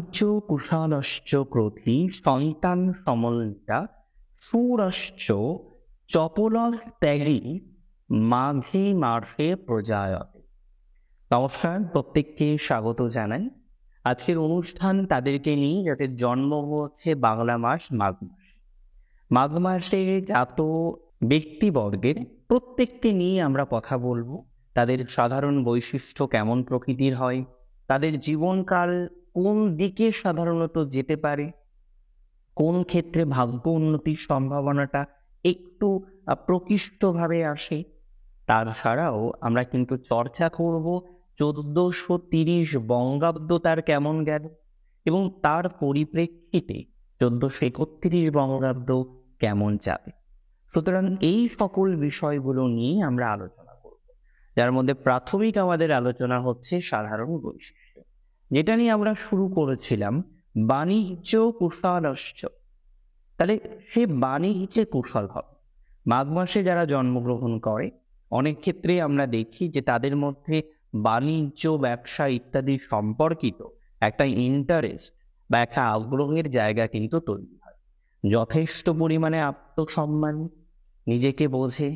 বাণিজ্য কুশালশ্চ ক্রোধী সন্তান সমন্বিতা সুরশ্চ চপলস্ত্যাগী মাঘে মাসে প্রজায়তে। নমস্কার, প্রত্যেককে স্বাগত জানাই। আজকের অনুষ্ঠান তাদেরকে নিয়ে যাদের জন্ম হচ্ছে বাংলা মাস মাঘ মাসে। মাঘ মাসে জাত ব্যক্তিবর্গের প্রত্যেককে নিয়ে আমরা কথা বলবো। তাদের সাধারণ বৈশিষ্ট্য কেমন প্রকৃতির হয়, তাদের জীবনকাল কোন দিকে সাধারণত যেতে পারে, কোন ক্ষেত্রে ভাগ্য উন্নতির সম্ভাবনাটা একটু প্রকৃষ্টভাবে আসে। তাছাড়াও আমরা কিন্তু চর্চা করব 1430 বঙ্গাব্দ তার কেমন গেল এবং তার পরিপ্রেক্ষিতে 1431 বঙ্গাব্দ কেমন যাবে। সুতরাং এই সকল বিষয়গুলো নিয়ে আমরা আলোচনা করব, যার মধ্যে প্রাথমিক আমাদের আলোচনা হচ্ছে সাধারণ বৈশিষ্ট্য, যেটা নিয়ে আমরা শুরু করেছিলাম বাণিজ্য কুশালশ্চ। তাহলে সে বাণিজ্যে কুশল হবে। মাঘ মাসে যারা জন্মগ্রহণ করে অনেক ক্ষেত্রে আমরা দেখি যে তাদের মধ্যে বাণিজ্য, ব্যবসা ইত্যাদি সম্পর্কিত একটা ইন্টারেস্ট বা একটা আগ্রহের জায়গা কিন্তু তৈরি হয়। যথেষ্ট পরিমাণে আত্মসম্মান, নিজেকে বোঝে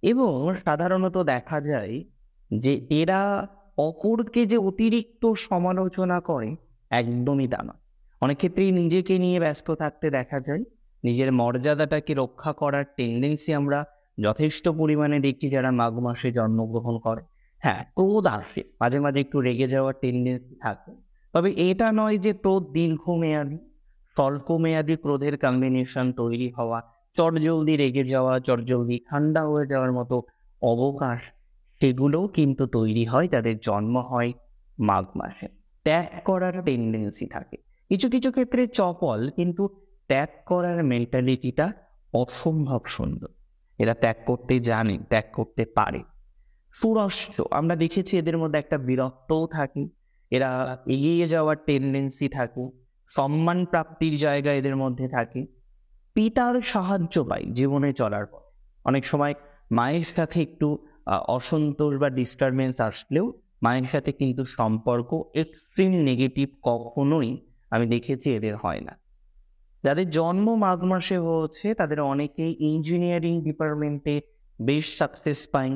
এবং সাধারণত দেখা যায় যে এরা অপরকে যে অতিরিক্ত সমালোচনা করে একদমই তা নয়। অনেক ক্ষেত্রেই নিজেকে নিয়ে ব্যস্ত থাকতে দেখা যায়। নিজের মর্যাদাটাকে রক্ষা করার টেন্ডেন্সি আমরা যথেষ্ট পরিমাণে দেখি যারা মাঘ মাসে জন্মগ্রহণ করে। হ্যাঁ, ক্রোধ আসে, মাঝে মাঝে একটু রেগে যাওয়ার টেন্ডেন্সি থাকে, তবে এটা নয় যে ক্রোধ দীর্ঘমেয়াদী। স্বল্পমেয়াদী ক্রোধের কম্বিনেশন তৈরি হওয়া, চটজলদি রেগে যাওয়া, চটজলদি ঠান্ডা হয়ে যাওয়ার মতো অবকাশ, সেগুলোও কিন্তু তৈরি হয় তাদের জন্ম হয় মাঘ মাসে। ত্যাগ করার টেন্ডেন্সি থাকে কিছু কিছু ক্ষেত্রে চপল, কিন্তু ত্যাগ করার মেন্টালিটিটা অসম্ভব সুন্দর। এরা ত্যাগ করতে জানে, ত্যাগ করতে পারে। সুরশ্চ, আমরা দেখেছি এদের মধ্যে একটা বীরত্বও থাকে, এরা এগিয়ে যাওয়ার টেন্ডেন্সি থাকে, সম্মান প্রাপ্তির জায়গা এদের মধ্যে থাকে। পিতার সাহায্য পায় জীবনে চলার পর। অনেক সময় মায়ের সাথে একটু অসন্তোষ বা ডিস্টারবেন্স আসলেও মায়ের সাথে কিন্তু সম্পর্ক এক্সট্রিম নেগেটিভ কখনোই আমি দেখেছি এদের হয় না। যাদের জন্ম মাঘ মাসে হচ্ছে তাদের অনেকেই ইঞ্জিনিয়ারিং ডিপার্টমেন্টে বেশ সাকসেস পায়,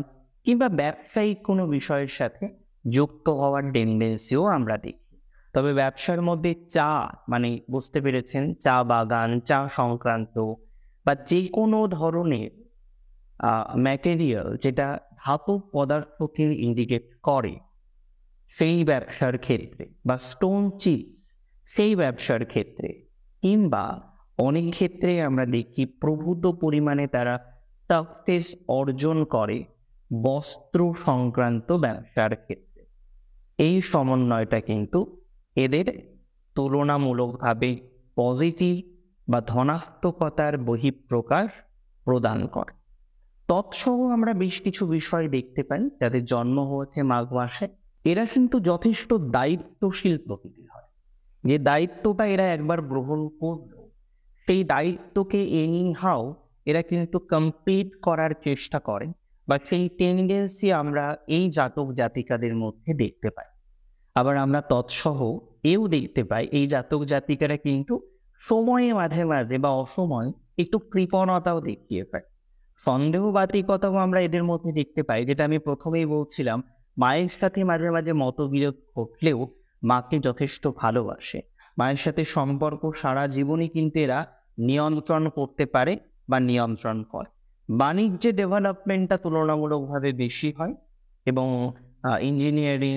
কিংবা ব্যবসায়িক কোনো বিষয়ের সাথে যুক্ত হওয়ার টেন্ডেন্সিও আমরা দেখি। তবে ব্যবসার মধ্যে চা, মানে বুঝতে পেরেছেন, চা বাগান, চা সংক্রান্ত বা যে কোনো ধরনের ম্যাটেরিয়াল যেটা ধাতব পদার্থকে ইন্ডিকেট করে, সেই ব্যবসার ক্ষেত্রে, বা স্টোন চিপ সেই ব্যবসার ক্ষেত্রে, কিংবা অনেক ক্ষেত্রে আমরা দেখি প্রভূত পরিমাণে তারা সাকসেস অর্জন করে বস্ত্র সংক্রান্ত ব্যবসার ক্ষেত্রে। এই সমন্বয়টা কিন্তু এদের তুলনামূলকভাবে পজিটিভ বা ধনাত্মকতার বহিঃপ্রকাশ প্রদান করে। তৎসহ আমরা বেশ কিছু বিষয় দেখতে পাই যাদের জন্ম হয়েছে মাঘ মাসে। এরা কিন্তু যথেষ্ট দায়িত্বশীল প্রকৃতির হয়। যে দায়িত্বটা এরা একবার গ্রহণ করলো, সেই দায়িত্বকে এনিহাও এরা কিন্তু কমপ্লিট করার চেষ্টা করে, বা সেই টেন্ডেন্সি আমরা এই জাতক জাতিকাদের মধ্যে দেখতে পাই। আবার আমরা তৎসহ এও দেখতে পাই এই জাতক জাতিকারা কিন্তু সময়ে মাঝে মাঝে বা অসময় একটু কৃপণতাও দেখিয়ে পায়। সন্দেহবাতিকতাও আমরা এদের মধ্যে দেখতে পাই, যেটা আমি প্রথমেই বলছিলাম। মায়ের সাথে মাঝে মাঝে মতবিরোধ ঘটলেও মাকে যথেষ্ট ভালোবাসে, মায়ের সাথে সম্পর্ক সারা জীবনই কিন্তু এরা নিয়ন্ত্রণ করতে পারে বা নিয়ন্ত্রণ করে। বাণিজ্যে ডেভেলপমেন্টটা তুলনামূলকভাবে বেশি হয়, এবং ইঞ্জিনিয়ারিং,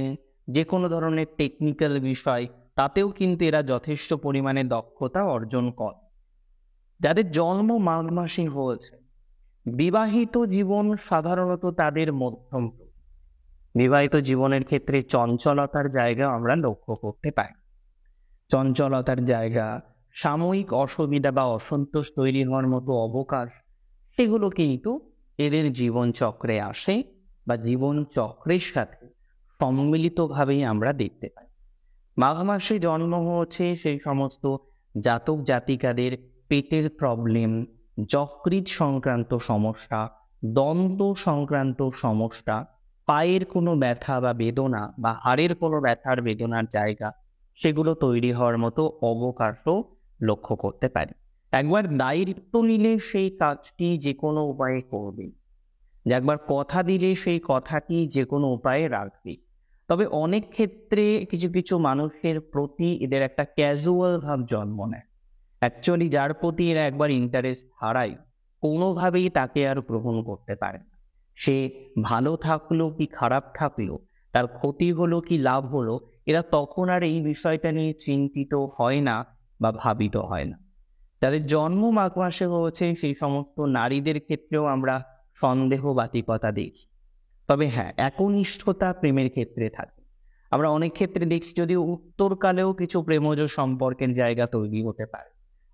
যে কোনো ধরনের টেকনিক্যাল বিষয়, তাতেও কিন্তু এরা যথেষ্ট পরিমাণে দক্ষতা অর্জন করে। যাদের জন্ম মাঘ মাসে হয়েছে, বিবাহিত জীবন সাধারণত তাদের মধ্যম। বিবাহিত জীবনের ক্ষেত্রে চঞ্চলতার জায়গা আমরা লক্ষ্য করতে পাই। চঞ্চলতার জায়গা, সাময়িক অসুবিধা বা অসন্তোষ তৈরি হওয়ার মতো অবকাশ, সেগুলো কিন্তু এদের জীবন চক্রে আসে বা জীবন চক্রের সাথে সম্মিলিতভাবেই আমরা দেখতে পাই। মাঘ মাসে জন্ম হচ্ছে সেই সমস্ত জাতক জাতিকাদের পেটের প্রবলেম, যকৃৎ সংক্রান্ত সমস্যা, দন্ত সংক্রান্ত সমস্যা, পায়ের কোনো ব্যথা বা বেদনা বা হাড়ের কোনো ব্যথার বেদনার জায়গা, সেগুলো তৈরি হওয়ার মতো অবকাশও লক্ষ্য করতে পারি। একবার দায়িত্ব নিলে সেই কাজটি যে কোনো উপায়ে করবে, যে একবার কথা দিলে সেই কথাটি যে কোনো উপায়ে রাখবে। তবে অনেক ক্ষেত্রে কিছু কিছু মানুষের প্রতি এদের একটা ক্যাজুয়াল ভাব জন্ম নেয়। অ্যাকচুয়ালি যার প্রতি এরা একবার ইন্টারেস্ট হারায়, কোনোভাবেই তাকে আর গ্রহণ করতে পারে না। সে ভালো থাকলো কি খারাপ থাকলো, তার ক্ষতি হলো কি লাভ হলো, এরা তখন আর এই বিষয়টা নিয়ে চিন্তিত হয় না বা ভাবিত হয় না। যাদের জন্ম মাঘ মাসে হয়েছে সেই সমস্ত নারীদের ক্ষেত্রেও আমরা সন্দেহবাতিকতা দেখি। তবে হ্যাঁ, একনিষ্ঠতা প্রেমের ক্ষেত্রে থাকে। আমরা অনেক ক্ষেত্রে দেখছি যদিও উত্তরকালেও কিছু প্রেমজ সম্পর্কের জায়গা তৈরি হতে পারে।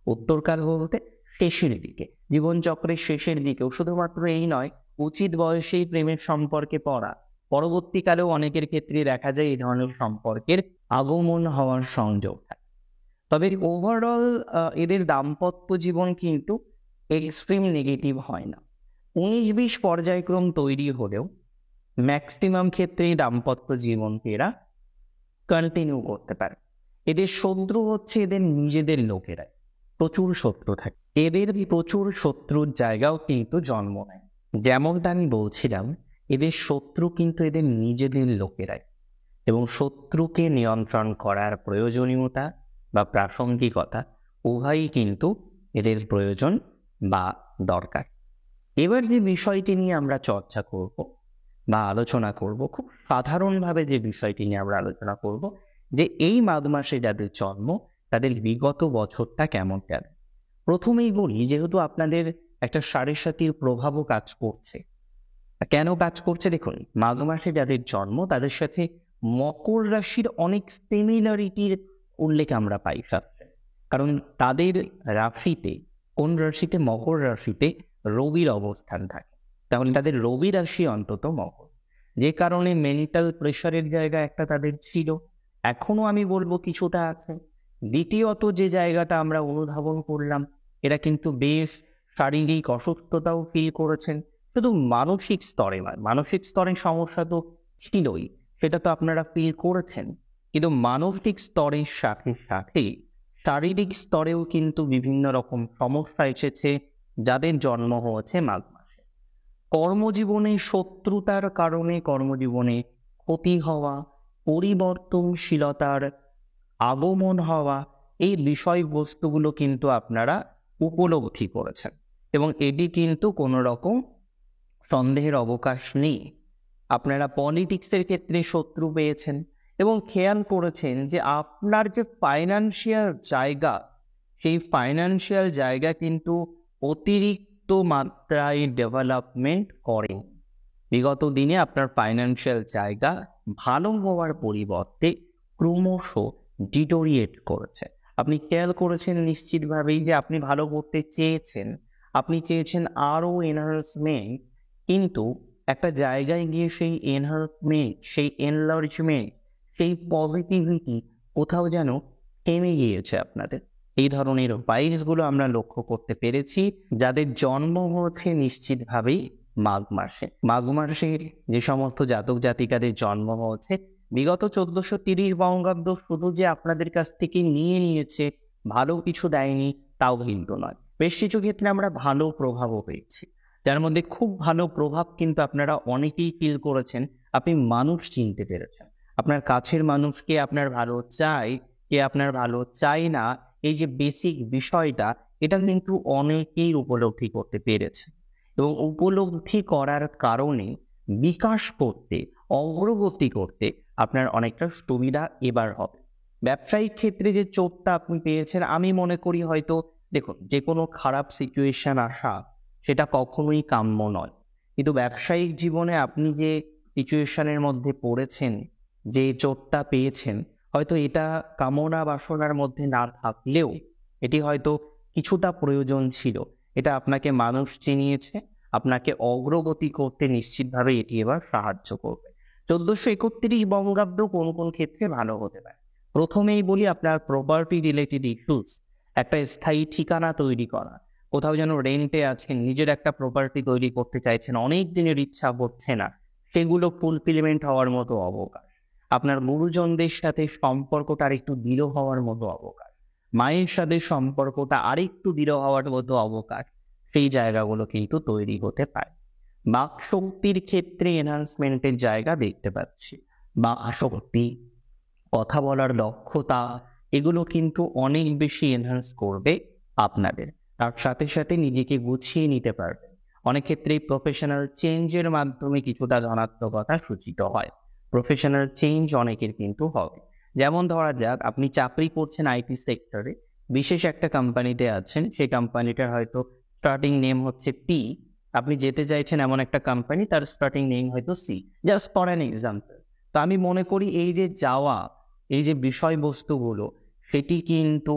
উত্তরকাল বলতে শেষের দিকে, জীবনচক্রের শেষের দিকেও শুধুমাত্র এই নয়, উচিত বয়সেই প্রেমের সম্পর্কে পড়া, পরবর্তীকালেও অনেকের ক্ষেত্রে দেখা যায় এই ধরনের সম্পর্কের আগমন হওয়ার সংযোগ থাকে। তবে ওভারঅল এদের দাম্পত্য জীবন কিন্তু এক্সট্রিম নেগেটিভ হয় না। 19-20 পর্যায়ক্রম তৈরি হলেও ম্যাক্সিমাম ক্ষেত্রেই দাম্পত্য জীবনকে এরা কন্টিনিউ করতে পারে। এদের শত্রু হচ্ছে এদের নিজেদের লোকেরাই, প্রচুর শত্রু থাকে। এদের প্রচুর শত্রুর জায়গাও কিন্তু জন্ম নেয়। যেমনটা আমি বলছিলাম, এদের শত্রু কিন্তু এদের নিজেদের লোকেরাই, এবং শত্রুকে নিয়ন্ত্রণ করার প্রয়োজনীয়তা বা প্রাসঙ্গিকতা উভয়ই কিন্তু এদের প্রয়োজন বা দরকার। এবার যে বিষয়টি নিয়ে আমরা চর্চা করব বা আলোচনা করব, খুব সাধারণভাবে যে বিষয়টি নিয়ে আমরা আলোচনা করব, যে এই মাঘ মাসে যাদের জন্ম তাদের বিগত বছরটা কেমন গেল। প্রথমেই বলি, যেহেতু আপনাদের একটা সাড়ে-সাতির প্রভাবও কাজ করছে। কেন কাজ করছে দেখুন, মাঘ মাসে যাদের জন্ম তাদের সাথে মকর রাশির অনেক সিমিলারিটির উল্লেখ আমরা পাই শাস্ত্রে। কারণ তাদের রাশিতে, কোন রাশিতে? মকর রাশিতে রবির অবস্থান থাকে। তাহলে তাদের রবি রাশি অন্তত মকর, যে কারণে মেন্টাল প্রেশারের জায়গা একটা তাদের ছিল, এখনো আমি বলবো কিছুটা আছে। দ্বিতীয়ত যে জায়গাটা আমরা অনুধাবন করলাম, এরা কিন্তু বেশ শারীরিক অসুস্থতাও ফিল করেছেন। শুধু মানসিক স্তরে নয়, মানসিক স্তরের সমস্যা তো ছিলই, সেটা তো আপনারা ফিল করেছেন, কিন্তু মানসিক স্তরের সাথে সাথে শারীরিক স্তরেও কিন্তু বিভিন্ন রকম সমস্যা এসেছে যাদের জন্ম হয়েছে মাঘ মাসে। কর্মজীবনে শত্রুতার কারণে কর্মজীবনে ক্ষতি হওয়া, পরিবর্তনশীলতার আগমন হওয়া, এই বিষয়বস্তুগুলো কিন্তু আপনারা উপলব্ধি করেছেন, এবং এটি কিন্তু কোনো রকম সন্দেহের অবকাশ নেই। আপনারা পলিটিক্সের ক্ষেত্রে শত্রু পেয়েছেন এবং খেয়াল করেছেন যে আপনার যে ফাইন্যান্সিয়াল জায়গা, সেই ফাইন্যান্সিয়াল জায়গা কিন্তু অতিরিক্ত মাত্রায় ডেভেলপমেন্ট করেন। বিগত দিনে আপনার ফাইন্যান্সিয়াল জায়গা ভালো হওয়ার পরিবর্তে ক্রমশ ডিটোরিয়েট করেছে। আপনি খেয়াল করেছেন নিশ্চিতভাবেই যে আপনি ভালো করতে চেয়েছেন, আপনি চেয়েছেন আরও এনহান্সমেন্ট, কিন্তু একটা জায়গায় গিয়ে সেই এনহান্সমেন্ট, সেই এনলার্জমেন্ট, সেই পজিটিভিটি কোথাও যেন থেমে গিয়েছে আপনাদের। এই ধরনের ভাইবসগুলো আমরা লক্ষ্য করতে পেরেছি যাদের জন্ম হয়েছে নিশ্চিতভাবেই মাঘ মাসে। মাঘ মাসে যে সমস্ত জাতক জাতিকাদের জন্ম হয়েছে, বিগত 1430 বঙ্গাব্দ শুধু যে আপনাদের কাছ থেকে নিয়ে নিয়েছে, ভালো কিছু দেয়নি তাও কিন্তু নয়। বেশ কিছু ক্ষেত্রে আমরা ভালো প্রভাবও পেয়েছি, যার মধ্যে খুব ভালো প্রভাব কিন্তু আপনারা অনেকেই ফিল করেছেন। আপনি মানুষ চিনতে পেরেছেন, আপনার কাছের মানুষকে আপনার ভালো চাই, কে আপনার ভালো চাই না, এই যে বেসিক বিষয়টা, এটা কিন্তু অনেকেই উপলব্ধি করতে পেরেছে, এবং উপলব্ধি করার কারণে বিকাশ করতে, অগ্রগতি করতে আপনার অনেকটা সুবিধা এবার হবে। ব্যবসায়িক ক্ষেত্রে যে চোটটা আপনি পেয়েছেন, আমি মনে করি হয়তো, দেখুন, যে কোনো খারাপ সিচুয়েশন আসা সেটা কখনোই কাম্য নয়, কিন্তু ব্যবসায়িক জীবনে আপনি যে সিচুয়েশনের মধ্যে পড়েছেন, যে চোটটা পেয়েছেন, হয়তো এটা কামনা বাসনার মধ্যে না থাকলেও এটি হয়তো কিছুটা প্রয়োজন ছিল। এটা আপনাকে মানুষ চিনিয়েছে, আপনাকে অগ্রগতি করতে নিশ্চিতভাবে এটি এবার সাহায্য করবে। 1431 বঙ্গাব্দ কোন কোন ক্ষেত্রে ভালো হতে পারে। প্রথমেই বলি, আপনার প্রপার্টি রিলেটেড ইস্যুস, একটা স্থায়ী ঠিকানা তৈরি করা, কোথাও যেন রেন্টে আছেন, নিজের একটা প্রপার্টি তৈরি করতে চাইছেন, অনেক দিনের ইচ্ছা হচ্ছে না, সেগুলো ফুলফিলমেন্ট হওয়ার মতো অবকাশ। আপনার গুরুজনদের সাথে সম্পর্কটা আরেকটু দৃঢ় হওয়ার মতো অবকাশ, মায়ের সাথে সম্পর্কটা আরেকটু দৃঢ় হওয়ার মতো অবকাশ, সেই জায়গাগুলো কিন্তু তৈরি হতে পারে। বাক শক্তির ক্ষেত্রে এনহান্সমেন্টের জায়গা দেখতে পাচ্ছি। বাক শক্তি, কথা বলার দক্ষতা, এগুলো কিন্তু অনেক বেশি এনহান্স করবে আপনাদের। তার সাথে সাথে নিজেকে গুছিয়ে নিতে পারবেন। অনেক ক্ষেত্রেই প্রফেশনাল চেঞ্জের মাধ্যমে কিছুটা ধনাত্মকতা সূচিত হয়। প্রফেশনাল চেঞ্জ অনেকের কিন্তু হবে। যেমন ধরা যাক, আপনি চাকরি করছেন আইটি সেক্টরে, বিশেষ একটা কোম্পানিতে আছেন, সেই কোম্পানিটার হয়তো স্টার্টিং নেম হচ্ছে পি, আপনি যেতে চাইছেন এমন একটা কোম্পানি, তার স্টার্টিং নেম হয়তো C, just for an example. তো আমি মনে করি এই যে যাওয়া, এই যে বিষয়বস্তুগুলো, সেটি কিন্তু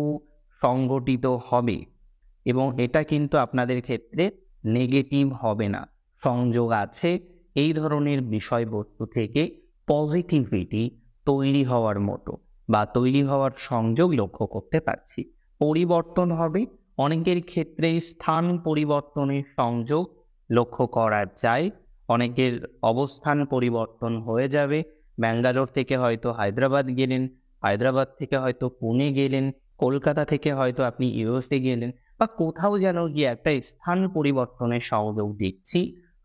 সংগঠিত হবে এবং এটা কিন্তু আপনাদের ক্ষেত্রে নেগেটিভ হবে না। সংযোগ আছে, এই ধরনের বিষয়বস্তু থেকে পজিটিভিটি তৈরি হওয়ার মতো বা তৈরি হওয়ার সংযোগ লক্ষ্য করতে পারছি। পরিবর্তন হবে, অনেকের ক্ষেত্রে স্থান পরিবর্তনের সংযোগ লক্ষ্য করা যায়। অনেকের অবস্থান পরিবর্তন হয়ে যাবে। ব্যাঙ্গালোর থেকে হয়তো হায়দ্রাবাদ গেলেন, হায়দ্রাবাদ থেকে হয়তো পুনে গেলেন, কলকাতা থেকে হয়তো আপনি ইউএসএ গেলেন, বা কোথাও যেন গিয়ে একটা স্থান পরিবর্তনের সংযোগ দেখছি।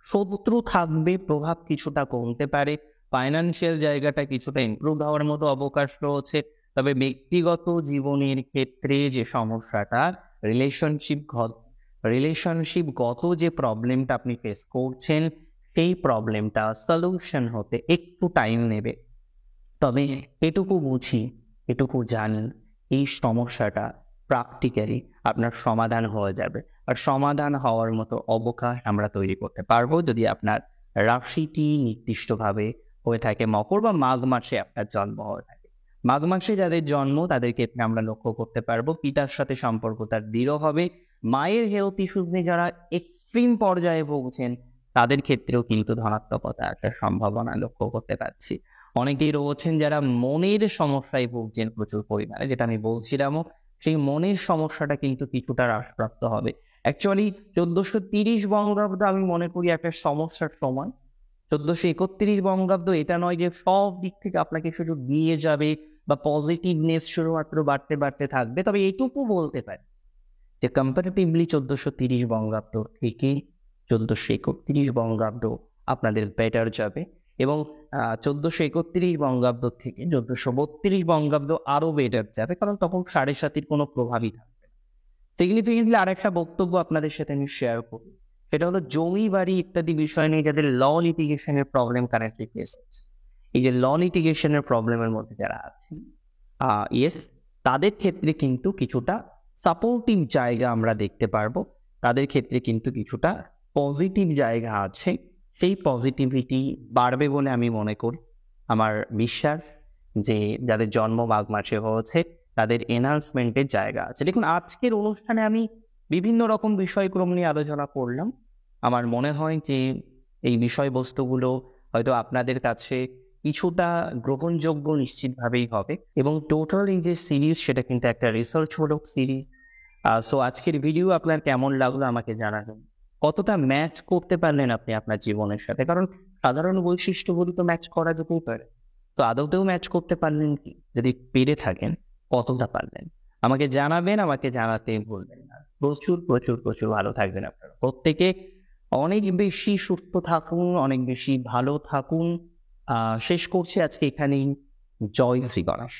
শত্রু থাকবে, প্রভাব কিছুটা কমতে পারে, ফাইন্যান্সিয়াল জায়গাটা কিছুটা ইমপ্রুভ হওয়ার মতো অবকাশ রয়েছে। তবে ব্যক্তিগত জীবনের ক্ষেত্রে যে সমস্যাটা, রিলেশনশিপগত যে প্রবলেমটা আপনি ফেস করছেন, সেই প্রবলেমটা সলিউশন হতে একটু টাইম নেবে। তবে এটুকু বুঝি, এটুকু জানি, এই সমস্যাটা প্র্যাকটিক্যালি আপনার সমাধান হয়ে যাবে। আর সমাধান হওয়ার মতো অবকাশ আমরা তৈরি করতে পারবো যদি আপনার রাশিটি নির্দিষ্টভাবে হয়ে থাকে মকর বা মাঘ মাসে আপনার জন্ম হয়ে থাকে। মাঘ মাসে যাদের জন্ম তাদের ক্ষেত্রে আমরা লক্ষ্য করতে পারবো পিতার সাথে সম্পর্ক তার দৃঢ় হবে। মায়ের হেলথ ইস্যুস নিয়ে যারা এক্সট্রিম পর্যায়ে ভুগছেন তাদের ক্ষেত্রেও কিন্তু ধনাত্মকতা আসার সম্ভাবনা লক্ষ্য করতে পারছি। অনেকেই রয়েছেন যারা মনের সমস্যায় ভুগছেন প্রচুর পরিমাণে, যেটা আমি বলছিলামও, সেই মনের সমস্যাটা কিন্তু কিছুটা হ্রাসপ্রাপ্ত হবে। অ্যাকচুয়ালি 1430 বঙ্গাব্দ আমি মনে করি একটা সমস্যার সময়। 1431 বঙ্গাব্দ এটা নয় যে সব দিক থেকে আপনাকে শুধু দিয়ে যাবে বা পজিটিভনেস শুধুমাত্র বাড়তে বাড়তে থাকবে। তবে এইটুকু বলতে পারি যে কম্পারেটিভলি 1430 বঙ্গাব্দ থেকে 1431 বঙ্গাব্দ আপনাদের বেটার যাবে এবং 1431 বঙ্গাব্দ থেকে 1432 বঙ্গাব্দ আরো বেটার যাবে, কারণ তখন 7.5 কোনো প্রভাবই থাকবে না। সিগনিফিকেন্টলি আরেকটা বক্তব্য আপনাদের সাথে আমি শেয়ার করি, সেটা হলো জমি বাড়ি ইত্যাদি বিষয় নিয়ে যাদের ল লিটিগেশনের প্রবলেম কারেন্টলি ফেস হচ্ছে। এই যে ল লিটিগেশনের প্রবলেমের মধ্যে যারা আছেন, ইয়েস, তাদের ক্ষেত্রে কিন্তু কিছুটা সাপোর্টিভ জায়গা আমরা দেখতে পারবো। তাদের ক্ষেত্রে কিন্তু কিছুটা পজিটিভ জায়গা আছে, সেই পজিটিভিটি বাড়বে বলে আমি মনে করি। আমার বিশ্বাস যে যাদের জন্ম মাঘ মাসে হয়েছে তাদের এনহান্সমেন্টের জায়গা আছে। দেখুন, আজকের অনুষ্ঠানে আমি বিভিন্ন রকম বিষয়ক্রম নিয়ে আলোচনা করলাম। আমার মনে হয় যে এই বিষয়বস্তুগুলো হয়তো আপনাদের কাছে কিছুটা গ্রহণযোগ্য নিশ্চিতভাবেই হবে এবং টোটাল এই যে সিরিজ, সেটা কিন্তু একটা রিসার্চমূলক সিরিজ। সো আজকের ভিডিও আপনার কেমন লাগলো আমাকে জানাবেন। কতটা ম্যাচ করতে পারলেন আপনি আপনার জীবনের সাথে, কারণ সাধারণ বৈশিষ্ট্যগুলো তো ম্যাচ করা যেতেই পারে। তো আদৌতেও ম্যাচ করতে পারলেন কি? যদি পেরে থাকেন, কতটা পারলেন আমাকে জানাবেন, আমাকে জানাতে ভুলবেন না। প্রচুর প্রচুর প্রচুর ভালো থাকবেন আপনারা প্রত্যেকে। অনেক বেশি সুস্থ থাকুন, অনেক বেশি ভালো থাকুন। শেষ করছি আজকে এখানেই। জয় শ্রী গণেশ।